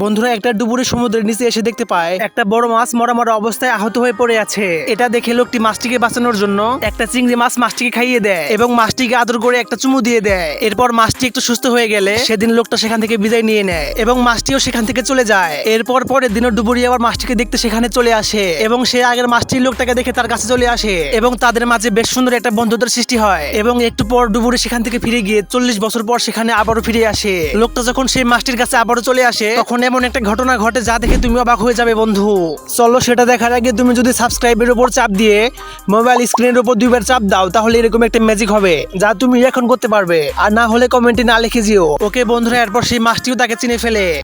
বন্ধুরা একটা ডুবুরি সমুদ্রের নিচে এসে দেখতে পায় একটা বড় মাছ মরা মরা অবস্থায় আহত হয়ে পড়ে আছে। এটা দেখে লোকটি মাছটিকে বাঁচানোর জন্য একটা চিংড়ি মাছ মাছটিকে খাইয়ে দেয় এবং মাছটিকে আদর করে একটা চুমু দিয়ে দেয়। এরপর মাছটি একটু সুস্থ হয়ে গেলে সেদিন লোকটা সেখান থেকে বিদায় নিয়ে নেয় এবং মাছটিও সেখান থেকে চলে যায়। এরপর পরের দিনও ডুবুরি আবার মাছটিকে দেখতে সেখানে চলে আসে এবং সে আগের মাছটির লোকটাকে দেখে তার কাছে চলে আসে এবং তাদের মাঝে বেশ সুন্দর একটা বন্ধুত্বের সৃষ্টি হয়। এবং একটু পর ডুবুরি সেখান থেকে ফিরে গিয়ে 40 বছর পর সেখানে আবারও ফিরে আসে। লোকটা যখন সেই মাছটির কাছে আবারও চলে আসে তখন এমন একটা ঘটনা ঘটে যা দেখে তুমি অবাক হয়ে যাবে বন্ধু। চলো সেটা দেখার আগে তুমি যদি সাবস্ক্রাইবের উপর চাপ দিয়ে মোবাইল স্ক্রিনের উপর 2বার চাপ দাও তাহলে এরকম একটা ম্যাজিক হবে যা তুমি এখন করতে পারবে, আর না হলে কমেন্টে না লিখে যেও। ওকে বন্ধুরা, এরপর সেই মাছটিও তাকে চিনে ফেলে।